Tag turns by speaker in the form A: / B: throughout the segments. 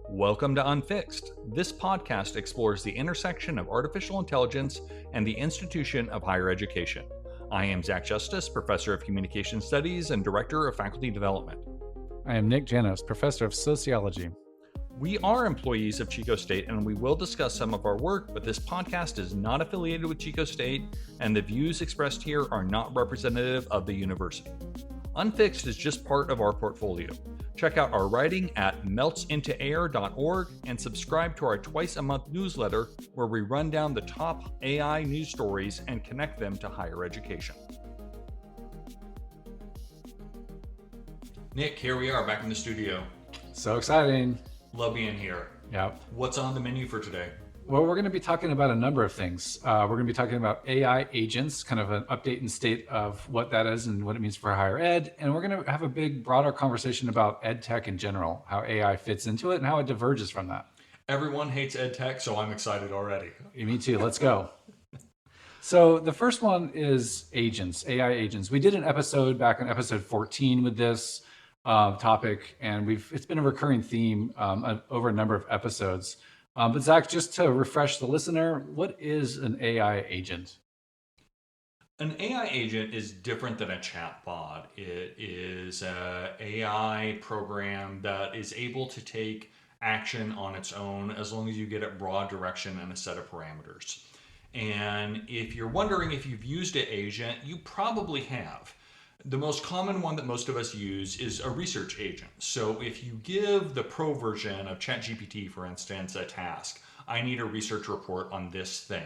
A: Welcome to Unfixed. This podcast explores the intersection of artificial intelligence and the institution of higher education. I am Zach Justice, Professor of Communication Studies and Director of Faculty Development.
B: I am Nick Janos, Professor of Sociology.
A: We are employees of Chico State and we will discuss some of our work, but this podcast is not affiliated with Chico State and the views expressed here are not representative of the university. Unfixed is just part of our portfolio. Check out our writing at meltsintoair.org and subscribe to our twice-a-month newsletter where we run down the top AI news stories and connect them to higher education. Nick, here we are back in the studio.
B: So exciting.
A: Love being here.
B: Yep.
A: What's on the menu for today?
B: Well, we're going to be talking about a number of things. We're going to be talking about AI agents, kind of an update and state of what that is and what it means for higher ed. And we're going to have a big, broader conversation about EdTech in general, how AI fits into it and how it diverges from that.
A: Everyone hates EdTech, so I'm excited already.
B: Me too. Let's go. So the first one is agents, AI agents. We did an episode back in episode 14 with this topic, and it's been a recurring theme over a number of episodes. But Zach, just to refresh the listener, what is an AI agent?
A: An AI agent is different than a chatbot. It is an AI program that is able to take action on its own as long as you get it broad direction and a set of parameters. And if you're wondering if you've used an agent, you probably have. The most common one that most of us use is a research agent. So if you give the pro version of ChatGPT, for instance, a task, I need a research report on this thing.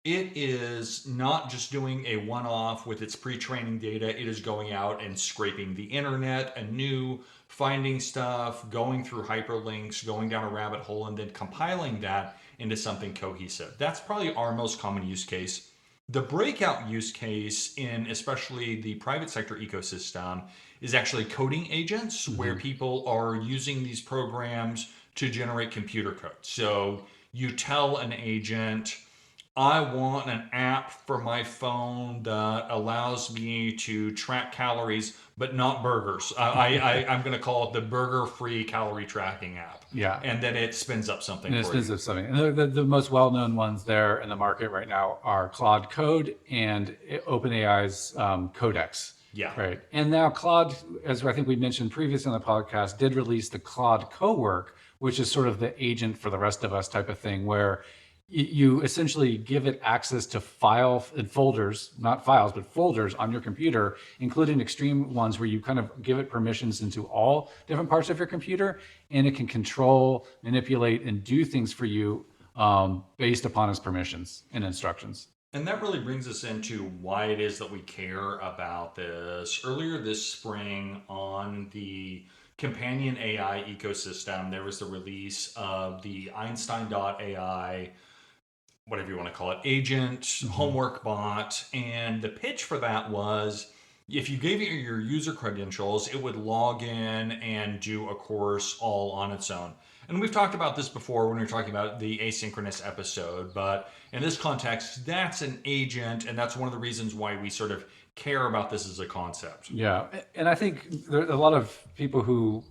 A: It is not just doing a one-off with its pre-training data. It is going out and scraping the internet anew, finding stuff, going through hyperlinks, going down a rabbit hole, and then compiling that into something cohesive. That's probably our most common use case. The breakout use case in especially the private sector ecosystem is actually coding agents, where people are using these programs to generate computer code. So you tell an agent, I want an app for my phone that allows me to track calories, but not burgers. I'm going to call it the burger-free calorie tracking app.
B: Yeah.
A: And then it spins up something for you.
B: It spins up something. And the most well-known ones there in the market right now are Claude Code and OpenAI's Codex.
A: Yeah.
B: Right. And now Claude, as I think we mentioned previously on the podcast, did release the Claude Cowork, which is sort of the agent for the rest of us type of thing, where you essentially give it access to file and folders, not files, but folders on your computer, including extreme ones where you kind of give it permissions into all different parts of your computer, and it can control, manipulate, and do things for you based upon its permissions and instructions.
A: And that really brings us into why it is that we care about this. Earlier this spring on the companion AI ecosystem, there was the release of the Einstein.ai, whatever you want to call it, agent, homework bot. And the pitch for that was, if you gave it your user credentials, it would log in and do a course all on its own. And we've talked about this before when we were talking about the asynchronous episode, but in this context, that's an agent, and that's one of the reasons why we sort of care about this as a concept.
B: Yeah, and I think there are a lot of people who,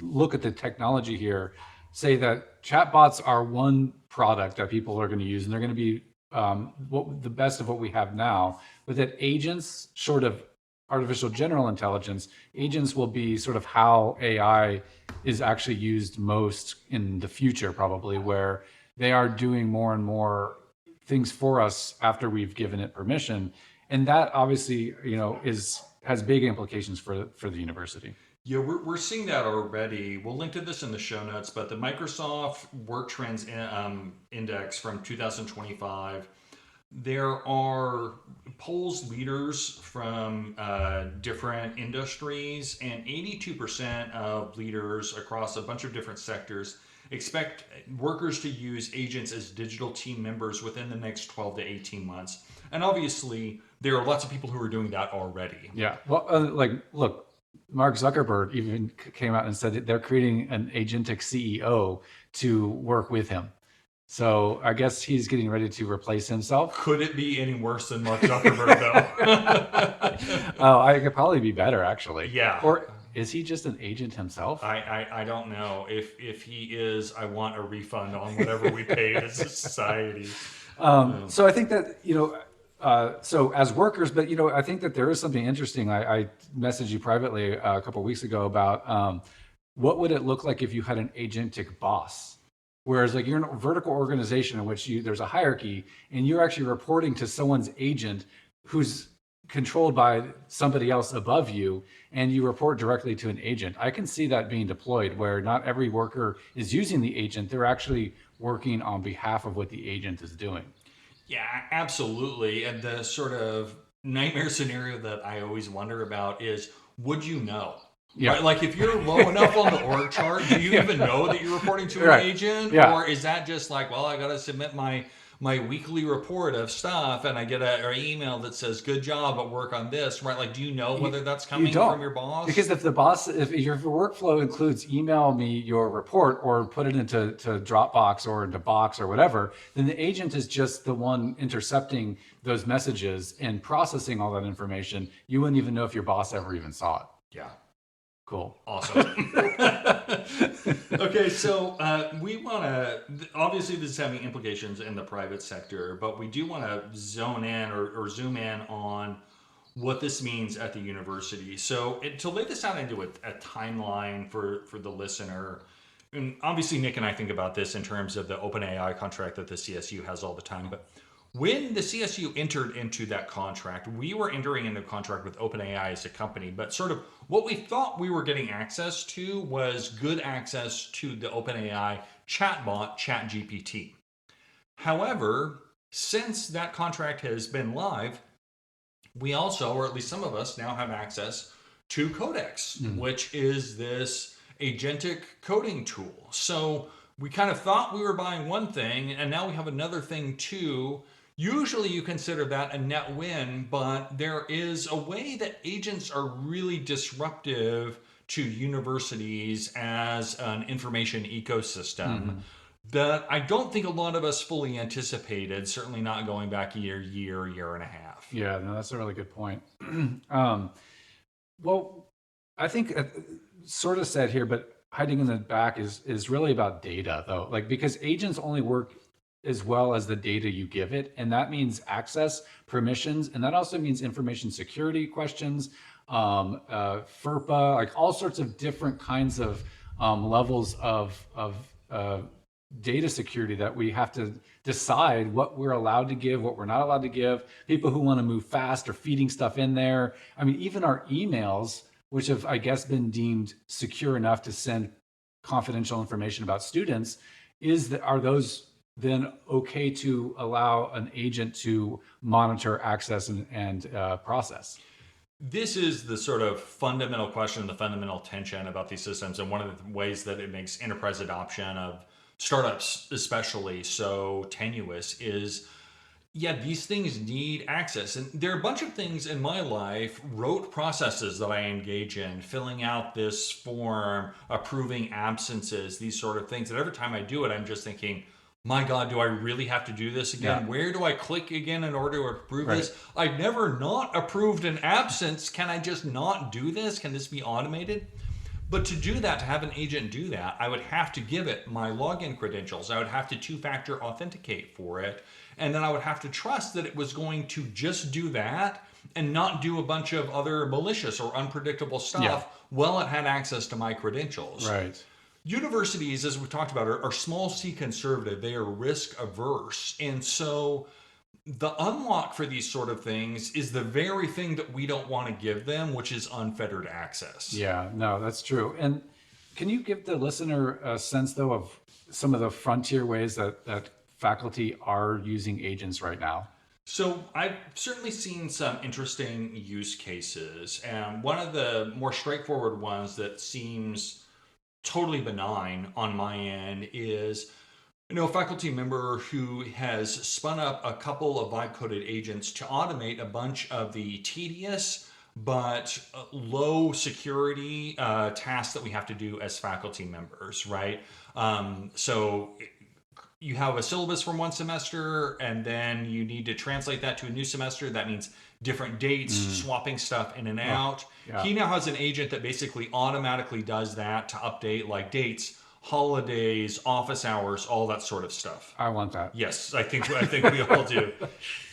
B: look at the technology here, say that chatbots are one product that people are going to use, and they're going to be the best of what we have now. But that agents, short of artificial general intelligence, agents will be sort of how AI is actually used most in the future, probably, where they are doing more and more things for us after we've given it permission. And that obviously, has big implications for the university.
A: Yeah, we're seeing that already. We'll link to this in the show notes, but the Microsoft Work Trends Index from 2025, there are polls leaders from different industries, and 82% of leaders across a bunch of different sectors expect workers to use agents as digital team members within the next 12 to 18 months. And obviously, there are lots of people who are doing that already.
B: Yeah. Well, look, Mark Zuckerberg even came out and said that they're creating an agentic CEO to work with him. So I guess he's getting ready to replace himself.
A: Could it be any worse than Mark Zuckerberg, though?
B: Oh, I could probably be better, actually.
A: Yeah.
B: Or is he just an agent himself?
A: I don't know if he is. I want a refund on whatever we paid as a society.
B: So I think that, so as workers, but I think that there is something interesting. I messaged you privately a couple of weeks ago about what would it look like if you had an agentic boss? Whereas like you're in a vertical organization in which there's a hierarchy and you're actually reporting to someone's agent who's controlled by somebody else above you, and you report directly to an agent. I can see that being deployed where not every worker is using the agent. They're actually working on behalf of what the agent is doing.
A: Yeah, absolutely. And the sort of nightmare scenario that I always wonder about is, would you know?
B: Yeah.
A: Right? Like if you're low enough on the org chart, do you even know that you're reporting to an
B: Right.
A: agent?
B: Yeah.
A: Or is that just like, well, I got to submit my weekly report of stuff and I get an email that says, good job at work on this, right? Like, do you know whether that's
B: You
A: coming
B: don't.
A: from your boss?
B: Because if your workflow includes email me your report or put it into Dropbox or into Box or whatever, then the agent is just the one intercepting those messages and processing all that information. You wouldn't even know if your boss ever even saw it.
A: Yeah.
B: Cool.
A: Awesome. Okay, so we want to, obviously this is having implications in the private sector, but we do want to zone in or zoom in on what this means at the university. So to lay this out into a timeline for the listener, and obviously Nick and I think about this in terms of the OpenAI contract that the CSU has all the time, but when the CSU entered into that contract, we were entering into a contract with OpenAI as a company, but sort of what we thought we were getting access to was good access to the OpenAI chatbot, ChatGPT. However, since that contract has been live, we also, or at least some of us, now have access to Codex, which is this agentic coding tool. So we kind of thought we were buying one thing, and now we have another thing too. Usually you consider that a net win, but there is a way that agents are really disruptive to universities as an information ecosystem that I don't think a lot of us fully anticipated, certainly not going back a year and a half.
B: Yeah, no, that's a really good point. Well, I think sort of said here, but hiding in the back is really about data, though. Like because agents only work as well as the data you give it, and that means access, permissions, and that also means information security questions, FERPA, like all sorts of different kinds of levels of data security that we have to decide what we're allowed to give, what we're not allowed to give. People who want to move fast are feeding stuff in there. I mean, even our emails, which have, I guess, been deemed secure enough to send confidential information about students, are those then okay to allow an agent to monitor, access, and process?
A: This is the sort of fundamental question, the fundamental tension about these systems, and one of the ways that it makes enterprise adoption of startups especially so tenuous is, yeah, these things need access. And there are a bunch of things in my life, rote processes that I engage in, filling out this form, approving absences, these sort of things, that every time I do it, I'm just thinking, my God, do I really have to do this again?
B: Yeah.
A: Where do I click again in order to approve
B: Right.
A: this? I've never not approved an absence. Can I just not do this? Can this be automated? But to do that, to have an agent do that, I would have to give it my login credentials. I would have to two-factor authenticate for it. And then I would have to trust that it was going to just do that and not do a bunch of other malicious or unpredictable stuff while it had access to my credentials.
B: Right.
A: Universities, as we talked about, are small c conservative. They are risk averse. And so the unlock for these sort of things is the very thing that we don't want to give them, which is unfettered access.
B: Yeah, no, that's true. And can you give the listener a sense, though, of some of the frontier ways that faculty are using agents right now?
A: So I've certainly seen some interesting use cases. And one of the more straightforward ones that seems totally benign on my end is, a faculty member who has spun up a couple of vibe-coded agents to automate a bunch of the tedious but low security tasks that we have to do as faculty members, right? So you have a syllabus from one semester and then you need to translate that to a new semester. That means different dates, swapping stuff in and
B: Oh,
A: out.
B: yeah.
A: He now has an agent that basically automatically does that to update like dates, holidays, office hours, all that sort of stuff.
B: I want that.
A: Yes, I think we all do.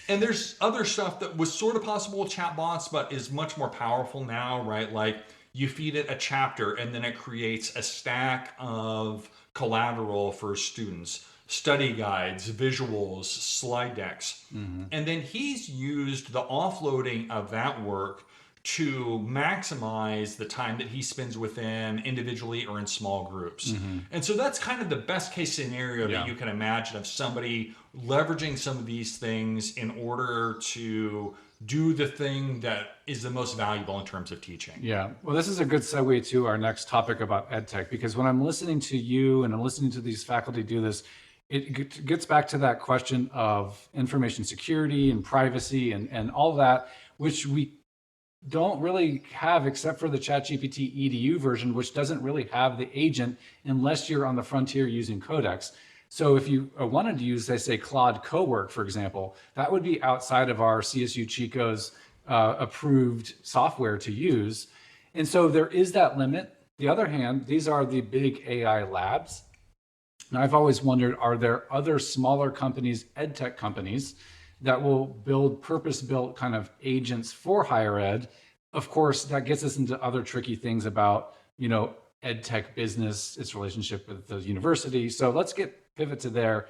A: And there's other stuff that was sort of possible with chatbots, but is much more powerful now, right? Like you feed it a chapter and then it creates a stack of collateral for students, study guides, visuals, slide decks. And then he's used the offloading of that work to maximize the time that he spends with them individually or in small groups. And so that's kind of the best case scenario
B: Yeah.
A: that you can imagine of somebody leveraging some of these things in order to do the thing that is the most valuable in terms of teaching.
B: Yeah. Well, this is a good segue to our next topic about EdTech, because when I'm listening to you and I'm listening to these faculty do this, it gets back to that question of information security and privacy and all that, which we don't really have except for the ChatGPT EDU version, which doesn't really have the agent unless you're on the frontier using Codex. So if you wanted to use, they say, Claude Cowork, for example, that would be outside of our CSU Chico's approved software to use. And so there is that limit. The other hand, these are the big AI labs. Now, I've always wondered, are there other smaller companies, EdTech companies, that will build purpose-built kind of agents for higher ed? Of course, that gets us into other tricky things about, EdTech business, its relationship with the university. So let's pivot to there.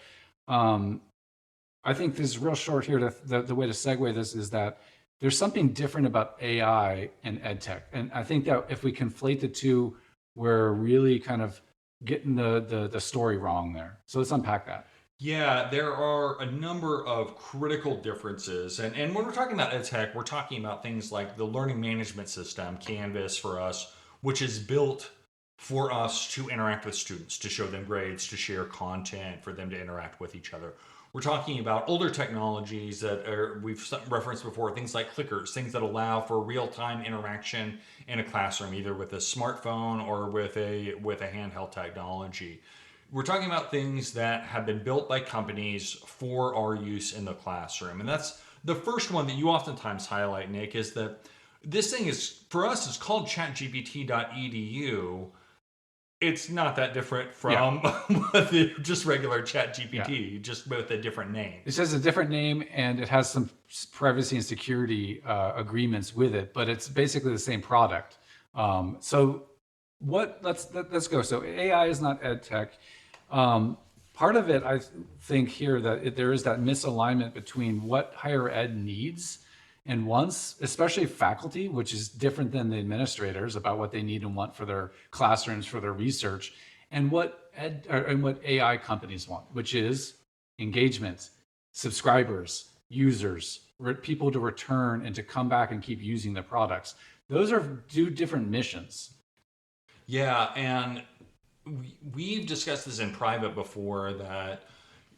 B: I think this is real short here. The way to segue this is that there's something different about AI and EdTech. And I think that if we conflate the two, we're really kind of getting the story wrong there. So let's unpack that.
A: Yeah, there are a number of critical differences. And when we're talking about EdTech, we're talking about things like the learning management system, Canvas for us, which is built for us to interact with students, to show them grades, to share content, for them to interact with each other. We're talking about older technologies that we've referenced before, things like clickers, things that allow for real-time interaction in a classroom, either with a smartphone or with a handheld technology. We're talking about things that have been built by companies for our use in the classroom. And that's the first one that you oftentimes highlight, Nick, is that this thing is, for us, it's called chatgpt.edu. It's not that different from just regular ChatGPT, just with a different name.
B: It has a different name and it has some privacy and security agreements with it, but it's basically the same product. Let's go. So AI is not ed tech. Part of it, I think here that there is that misalignment between what higher ed needs and wants, especially faculty, which is different than the administrators about what they need and want for their classrooms, for their research, and what AI companies want, which is engagement, subscribers, users, people to return and to come back and keep using the products. Those are two different missions.
A: Yeah, and we've discussed this in private before, that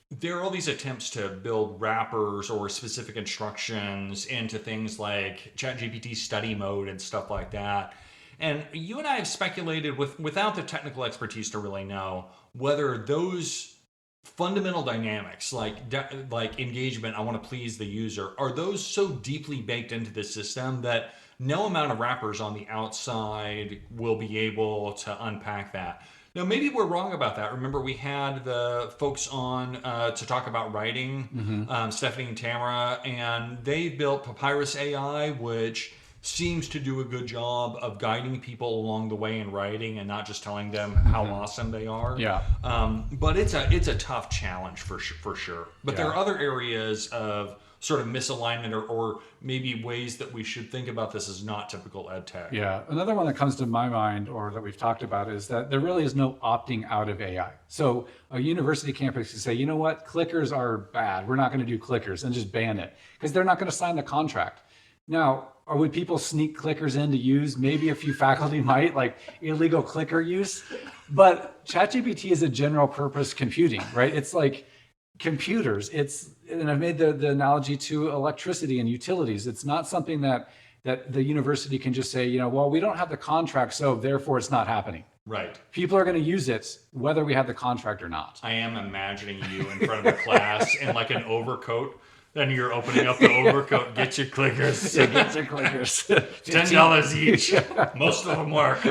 A: there are all these attempts to build wrappers or specific instructions into things like ChatGPT study mode and stuff like that. And you and I have speculated without the technical expertise to really know whether those fundamental dynamics like engagement, I want to please the user, are those so deeply baked into the system that no amount of wrappers on the outside will be able to unpack that. Now, maybe we're wrong about that. Remember, we had the folks on to talk about writing, Stephanie and Tamara, and they built Papyrus AI, which seems to do a good job of guiding people along the way in writing and not just telling them how awesome they are.
B: Yeah.
A: But it's a tough challenge for sure. But there are other areas of sort of misalignment or maybe ways that we should think about this as not typical ed tech.
B: Yeah. Another one that comes to my mind, or that we've talked about, is that there really is no opting out of AI. So a university campus can say, you know what, clickers are bad. We're not going to do clickers, and just ban it because they're not going to sign the contract. Now, or would people sneak clickers in to use? Maybe a few faculty might, like illegal clicker use. But ChatGPT is a general purpose computing, right? It's like computers. And I've made the analogy to electricity and utilities. It's not something that the university can just say, well, we don't have the contract, so therefore it's not happening.
A: Right.
B: People are going to use it whether we have the contract or not.
A: I am imagining you in front of a class in like an overcoat. Then you're opening up the overcoat. Get your clickers.
B: Yeah, get your clickers.
A: $10 each. Most of them work.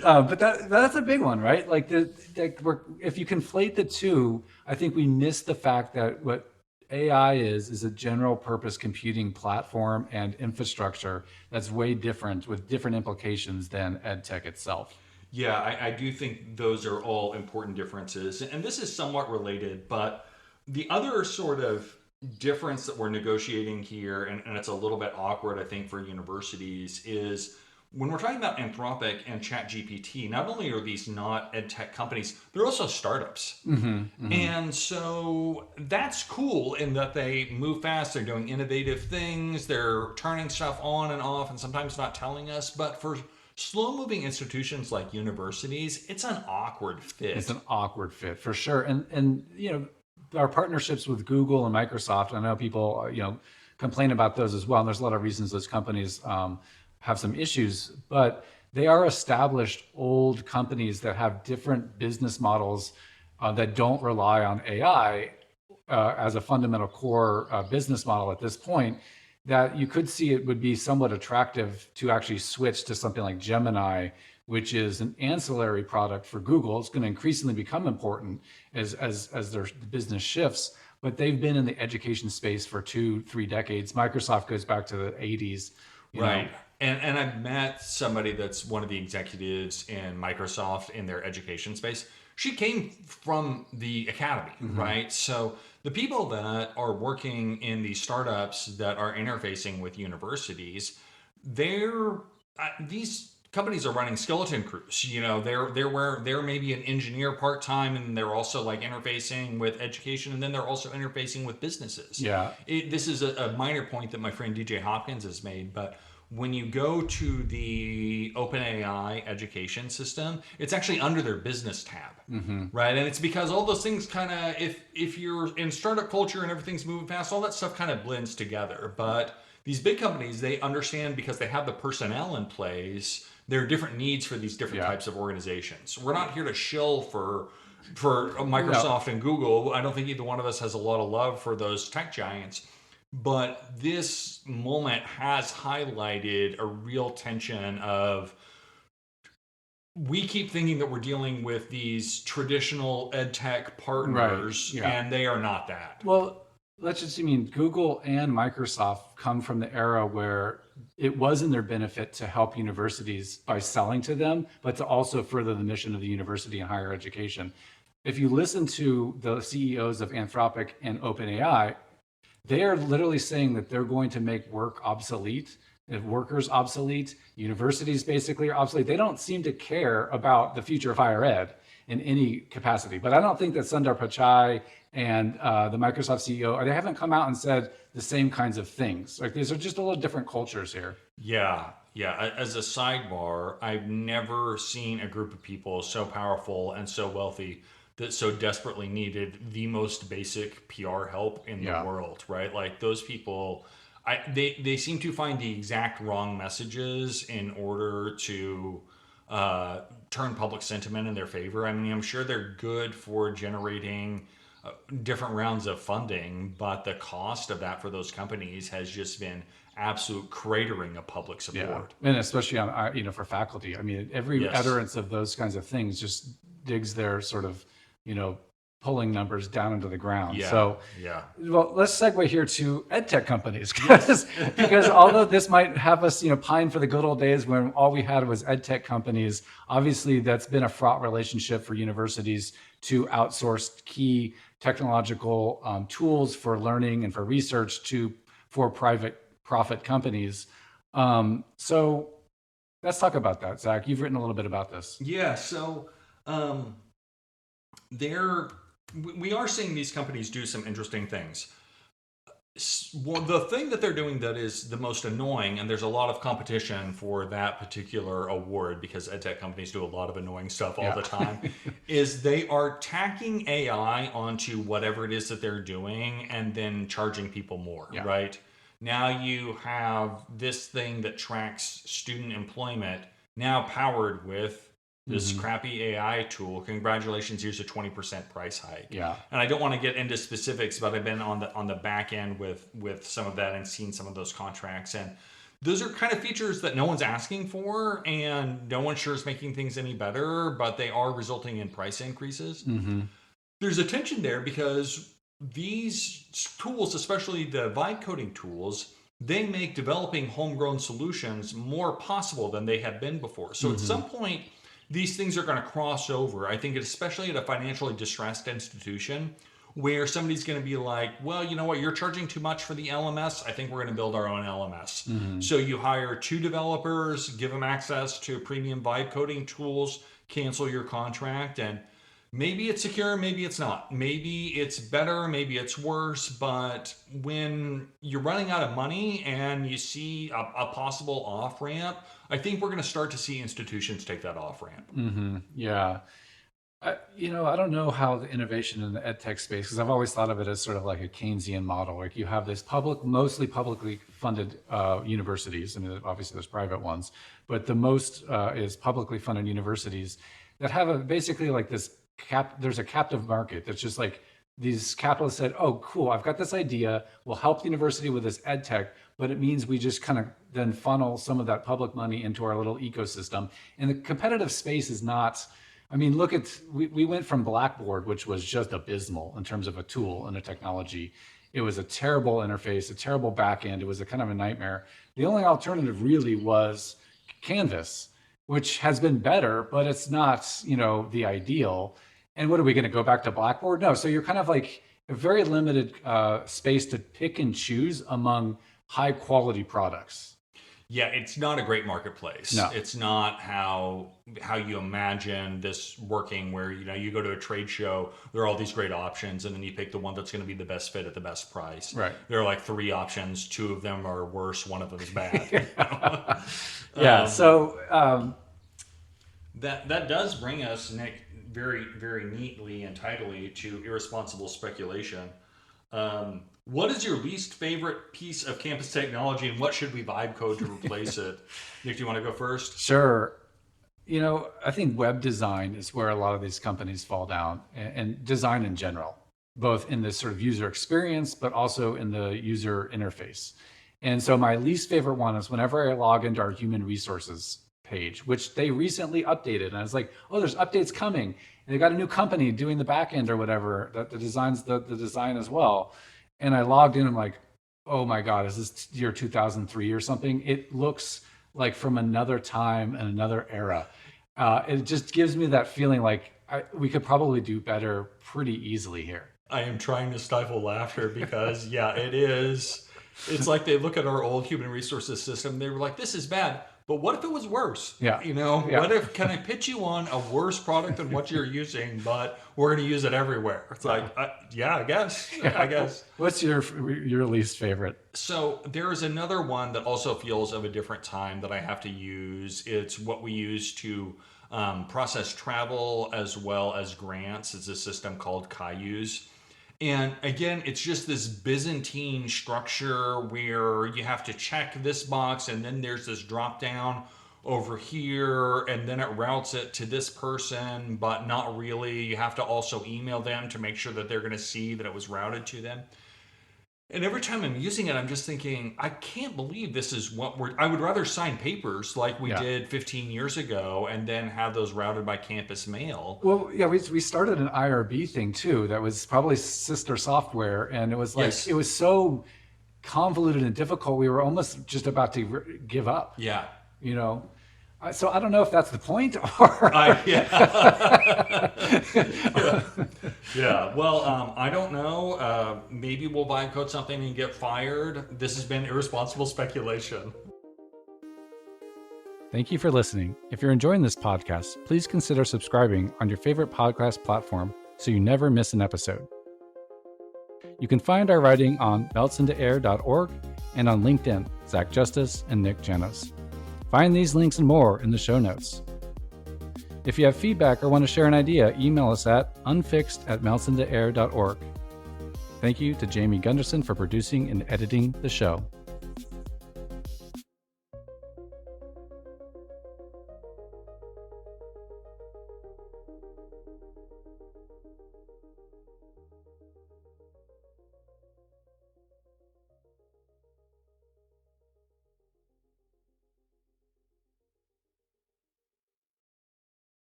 B: But that's a big one, right? Like if you conflate the two, I think we miss the fact that what AI is a general purpose computing platform and infrastructure that's way different with different implications than EdTech itself.
A: Yeah, I do think those are all important differences. And this is somewhat related, but the other sort of difference that we're negotiating here, and it's a little bit awkward, I think, for universities, is when we're talking about Anthropic and ChatGPT, not only are these not ed tech companies, they're also startups. And so that's cool in that they move fast, they're doing innovative things, they're turning stuff on and off, and sometimes not telling us. But for slow moving institutions like universities, it's an awkward fit.
B: It's an awkward fit for sure. And our partnerships with Google and Microsoft, I know people complain about those as well. And there's a lot of reasons those companies have some issues, but they are established old companies that have different business models that don't rely on AI as a fundamental core business model at this point, that you could see it would be somewhat attractive to actually switch to something like Gemini, which is an ancillary product for Google. It's going to increasingly become important as their business shifts, but they've been in the education space for 2-3 decades. Microsoft goes back to the 80s.
A: Right. And I've met somebody that's one of the executives in Microsoft in their education space. She came from the academy, right? So the people that are working in these startups that are interfacing with universities, these companies are running skeleton crews. They're maybe an engineer part time, and they're also like interfacing with education, and then they're also interfacing with businesses.
B: Yeah.
A: This is a minor point that my friend DJ Hopkins has made, but when you go to the OpenAI education system, it's actually under their business tab, right? And it's because all those things kind of, if you're in startup culture and everything's moving fast, all that stuff kind of blends together. But these big companies, they understand because they have the personnel in place, there are different needs for these different types of organizations. We're not here to shill for Microsoft and Google. I don't think either one of us has a lot of love for those tech giants. But this moment has highlighted a real tension of, we keep thinking that we're dealing with these traditional ed tech partners, and they are not that.
B: Well, Google and Microsoft come from the era where it was in their benefit to help universities by selling to them, but to also further the mission of the university and higher education. If you listen to the CEOs of Anthropic and OpenAI, they are literally saying that they're going to make work obsolete, workers obsolete, universities basically are obsolete. They don't seem to care about the future of higher ed in any capacity. But I don't think that Sundar Pichai and the Microsoft CEO, they haven't come out and said the same kinds of things. Like, these are just a little different cultures here.
A: Yeah. As a sidebar, I've never seen a group of people so powerful and so wealthy that so desperately needed the most basic PR help in the world, right? Like, those people, they seem to find the exact wrong messages in order to turn public sentiment in their favor. I mean, I'm sure they're good for generating different rounds of funding, but the cost of that for those companies has just been absolute cratering of public support.
B: And especially on, for faculty. I mean, every utterance of those kinds of things just digs their sort of, pulling numbers down into the ground. Well, let's segue here to EdTech companies, because although this might have us, pine for the good old days when all we had was EdTech companies, obviously that's been a fraught relationship for universities to outsource key technological tools for learning and for research for private profit companies. So let's talk about that, Zach. You've written a little bit about this.
A: Yeah. So we are seeing these companies do some interesting things. The thing that they're doing that is the most annoying, and there's a lot of competition for that particular award because edtech companies do a lot of annoying stuff all the time, is they are tacking AI onto whatever it is that they're doing and then charging people more, right? Now you have this thing that tracks student employment now powered with this
B: Mhm.
A: crappy AI tool. Congratulations, here's a 20% price hike.
B: Yeah.
A: And I don't want to get into specifics, but I've been on the back end with some of that and seen some of those contracts. And those are kind of features that no one's asking for and no one sure is making things any better, but they are resulting in price increases.
B: Hmm.
A: There's a tension there because these tools, especially the vibe coding tools, they make developing homegrown solutions more possible than they have been before. So at
B: Hmm.
A: some point, these things are going to cross over. I think, especially at a financially distressed institution, where somebody's going to be like, well, you know what, you're charging too much for the LMS. I think we're going to build our own LMS.
B: Hmm.
A: So you hire 2 developers, give them access to premium vibe coding tools, cancel your contract, and maybe it's secure, maybe it's not. Maybe it's better, maybe it's worse. But when you're running out of money and you see a possible off ramp, I think we're going to start to see institutions take that off ramp.
B: Hmm. Yeah. I don't know how the innovation in the EdTech space, because I've always thought of it as sort of like a Keynesian model. Like you have this mostly publicly funded universities, and obviously there's private ones, but the most is publicly funded universities that have basically like this there's a captive market that's just like these capitalists said, oh, cool, I've got this idea, we'll help the university with this EdTech, but it means we just kind of then funnel some of that public money into our little ecosystem. And the competitive space is not, I mean, look at, we went from Blackboard, which was just abysmal in terms of a tool and a technology. It was a terrible interface, a terrible backend. It was a kind of a nightmare. The only alternative really was Canvas, which has been better, but it's not, the ideal. And what are we going to go back to Blackboard? No. So you're kind of like a very limited space to pick and choose among high quality products.
A: Yeah, it's not a great marketplace.
B: No.
A: It's not how you imagine this working, where you go to a trade show, there are all these great options, and then you pick the one that's going to be the best fit at the best price.
B: Right.
A: There are like 3 options, 2 of them are worse, one of them is bad.
B: Yeah. So
A: That does bring us, Nick, very very neatly and tidily to irresponsible speculation. What is your least favorite piece of campus technology, and what should we vibe code to replace it? Nick, do you want to go first?
B: sure. I think web design is where a lot of these companies fall down, and design in general, both in the sort of user experience, but also in the user interface. And so my least favorite one is whenever I log into our human resources page, which they recently updated. And I was like, oh, there's updates coming. And they got a new company doing the back end or whatever that designs the design as well. And I logged in, I'm like, oh my God, is this year 2003 or something? It looks like from another time and another era. It just gives me that feeling like we could probably do better pretty easily here.
A: I am trying to stifle laughter because, yeah, it is. It's like they look at our old human resources system. They were like, this is bad. But what if it was worse?
B: Yeah. Yeah.
A: What if, can I pitch you on a worse product than what you're using, but we're going to use it everywhere? It's like, yeah, I guess.
B: Yeah.
A: I guess.
B: What's your least favorite?
A: So there is another one that also feels of a different time that I have to use. It's what we use to process travel as well as grants. It's a system called Cayuse. And again, it's just this Byzantine structure where you have to check this box, and then there's this drop down over here, and then it routes it to this person, but not really. You have to also email them to make sure that they're going to see that it was routed to them. And every time I'm using it, I'm just thinking, I can't believe this is what I would rather sign papers like we did 15 years ago and then have those routed by campus mail.
B: Well, yeah, we started an IRB thing too. That was probably sister software. And it was like,
A: Yes.
B: It was so convoluted and difficult. We were almost just about to give up,
A: Yeah.
B: So I don't know if that's the point or.
A: Yeah. Yeah. Well, I don't know. Maybe we'll buy code something and get fired. This has been irresponsible speculation.
B: Thank you for listening. If you're enjoying this podcast, please consider subscribing on your favorite podcast platform so you never miss an episode. You can find our writing on meltsintoair.org and on LinkedIn, Zach Justice and Nick Janos. Find these links and more in the show notes. If you have feedback or want to share an idea, email us at unfixed@meltsintoair.org. Thank you to Jamie Gunderson for producing and editing the show.